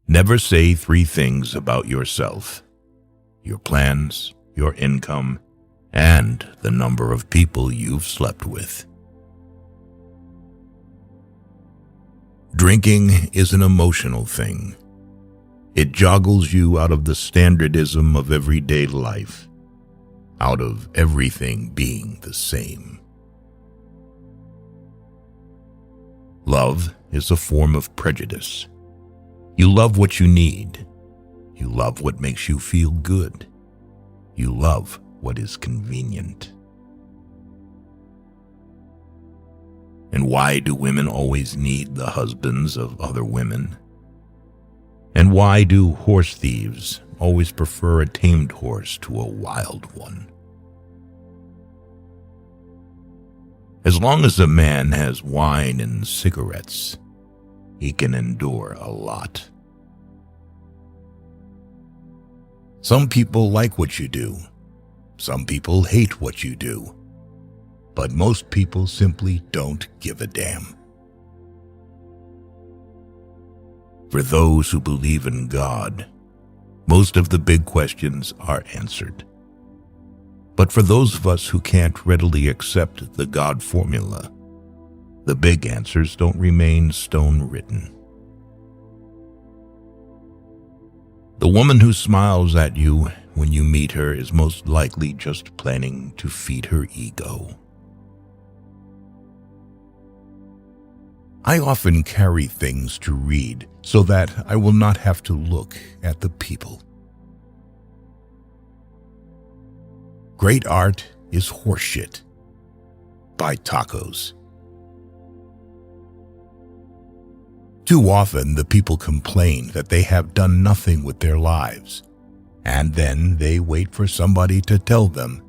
Never say 3 things about yourself: your plans, your income, and the number of people you've slept with. Drinking is an emotional thing. It joggles you out of the standardism of everyday life, out of everything being the same. Love is a form of prejudice. You love what you need. You love what makes you feel good. You love what is convenient. And why do women always need the husbands of other women? And why do horse thieves always prefer a tamed horse to a wild one? As long as a man has wine and cigarettes, he can endure a lot. Some people like what you do. Some people hate what you do. But most people simply don't give a damn. For those who believe in God, most of the big questions are answered. But for those of us who can't readily accept the God formula, the big answers don't remain stone-written. The woman who smiles at you when you meet her is most likely just planning to feed her ego. I often carry things to read so that I will not have to look at the people. Great art is horseshit. Buy tacos. Too often the people complain that they have done nothing with their lives, and then they wait for somebody to tell them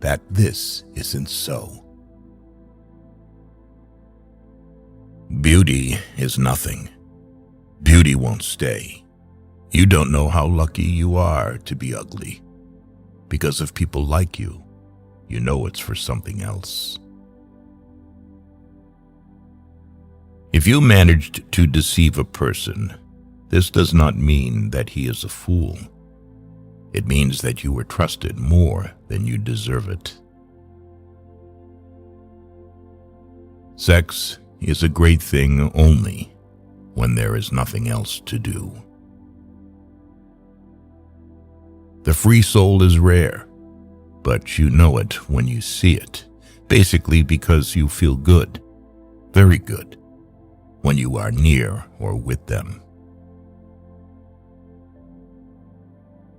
that this isn't so. Beauty is nothing. Beauty won't stay. You don't know how lucky you are to be ugly. Because if people like you, you know it's for something else. If you managed to deceive a person, this does not mean that he is a fool. It means that you were trusted more than you deserve it. Sex is a great thing only when there is nothing else to do. The free soul is rare, but you know it when you see it, basically because you feel good, very good, when you are near or with them.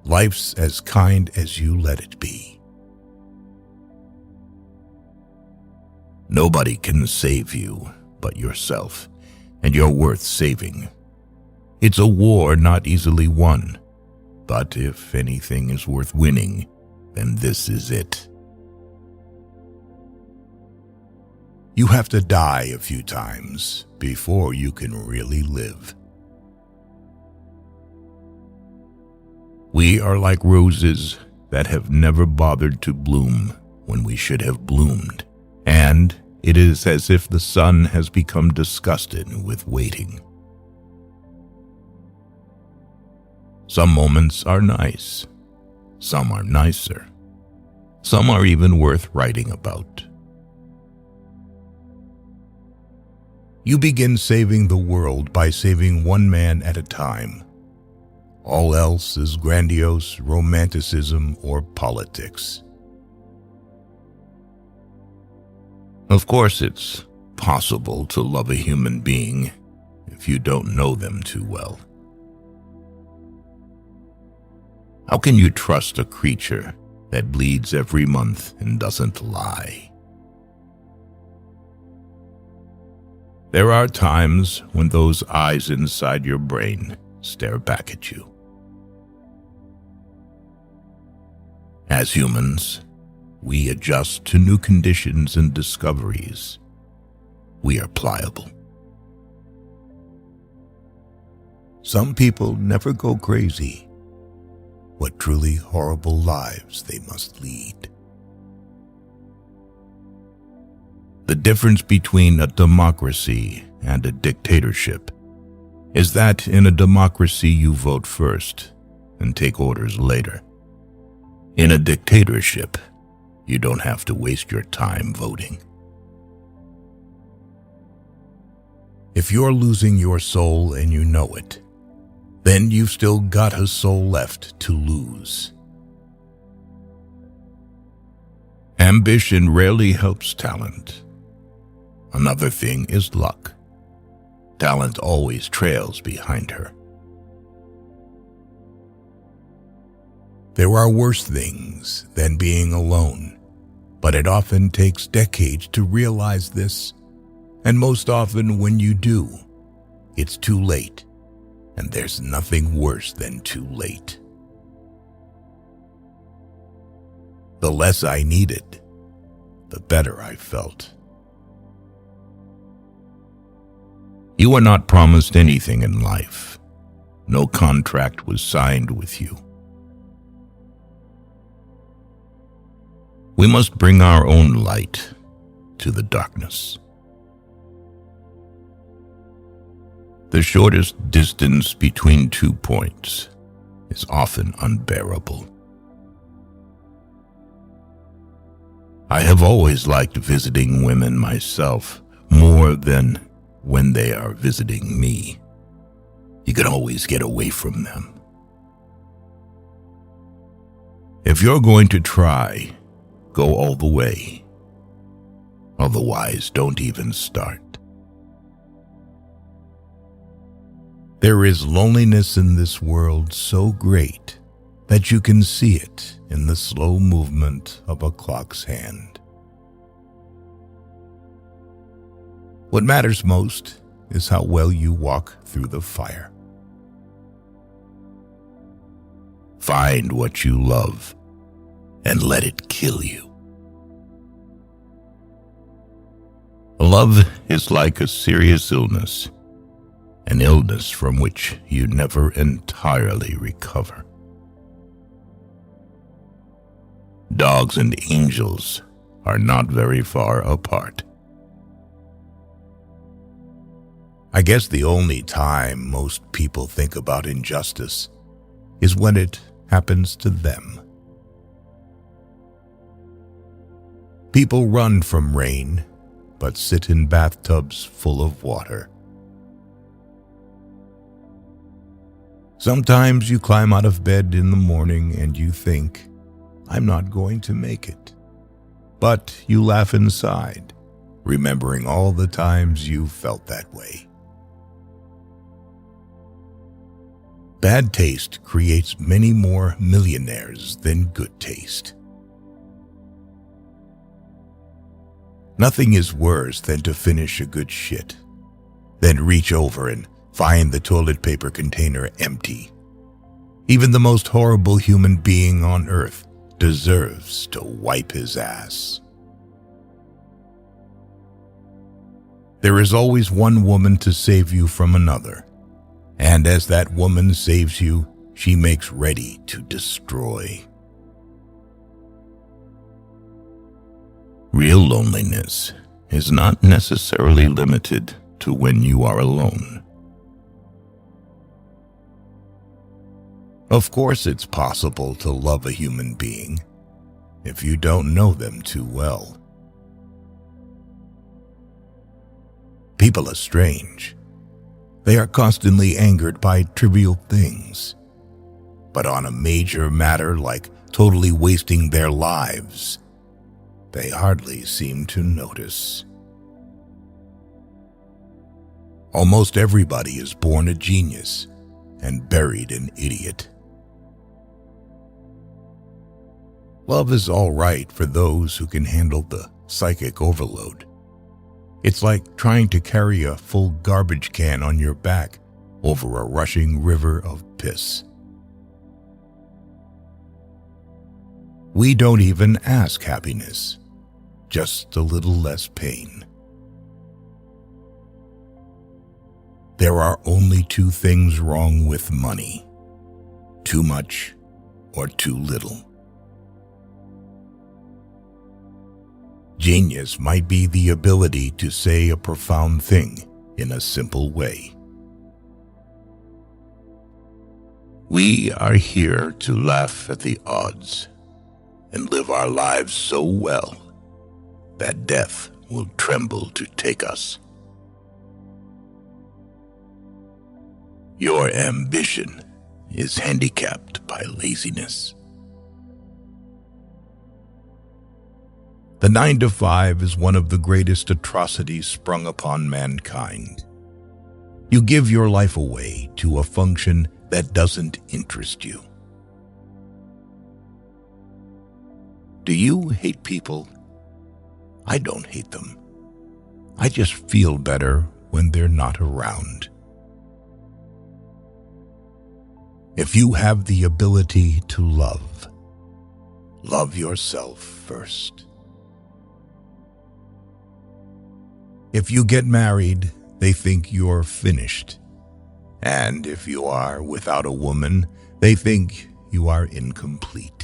Life's as kind as you let it be. Nobody can save you but yourself, and you're worth saving. It's a war not easily won, but if anything is worth winning, then this is it. You have to die a few times before you can really live. We are like roses that have never bothered to bloom when we should have bloomed, and it is as if the sun has become disgusted with waiting. Some moments are nice. Some are nicer. Some are even worth writing about. You begin saving the world by saving one man at a time. All else is grandiose romanticism or politics. Of course, it's possible to love a human being if you don't know them too well. How can you trust a creature that bleeds every month and doesn't lie? There are times when those eyes inside your brain stare back at you. As humans, we adjust to new conditions and discoveries. We are pliable. Some people never go crazy. What truly horrible lives they must lead. The difference between a democracy and a dictatorship is that in a democracy you vote first and take orders later. In a dictatorship, you don't have to waste your time voting. If you're losing your soul and you know it, then you've still got a soul left to lose. Ambition rarely helps talent. Another thing is luck. Talent always trails behind her. There are worse things than being alone, but it often takes decades to realize this, and most often when you do, it's too late, and there's nothing worse than too late. The less I needed, the better I felt. You are not promised anything in life. No contract was signed with you. We must bring our own light to the darkness. The shortest distance between 2 points is often unbearable. I have always liked visiting women myself more than when they are visiting me. You can always get away from them. If you're going to try, go all the way. Otherwise, don't even start. There is loneliness in this world so great that you can see it in the slow movement of a clock's hand. What matters most is how well you walk through the fire. Find what you love and let it kill you. Love is like a serious illness, an illness from which you never entirely recover. Dogs and angels are not very far apart. I guess the only time most people think about injustice is when it happens to them. People run from rain, but sit in bathtubs full of water. Sometimes you climb out of bed in the morning and you think, I'm not going to make it. But you laugh inside, remembering all the times you felt that way. Bad taste creates many more millionaires than good taste. Nothing is worse than to finish a good shit, then reach over and find the toilet paper container empty. Even the most horrible human being on earth deserves to wipe his ass. There is always one woman to save you from another, and as that woman saves you, she makes ready to destroy. Real loneliness is not necessarily limited to when you are alone. Of course, it's possible to love a human being if you don't know them too well. People are strange. They are constantly angered by trivial things. But on a major matter like totally wasting their lives, they hardly seem to notice. Almost everybody is born a genius and buried an idiot. Love is all right for those who can handle the psychic overload. It's like trying to carry a full garbage can on your back over a rushing river of piss. We don't even ask happiness, just a little less pain. There are only two things wrong with money: too much or too little. Genius might be the ability to say a profound thing in a simple way. We are here to laugh at the odds and live our lives so well that death will tremble to take us. Your ambition is handicapped by laziness. The 9-to-5 is one of the greatest atrocities sprung upon mankind. You give your life away to a function that doesn't interest you. Do you hate people? I don't hate them. I just feel better when they're not around. If you have the ability to love, love yourself first. If you get married, they think you're finished. And if you are without a woman, they think you are incomplete.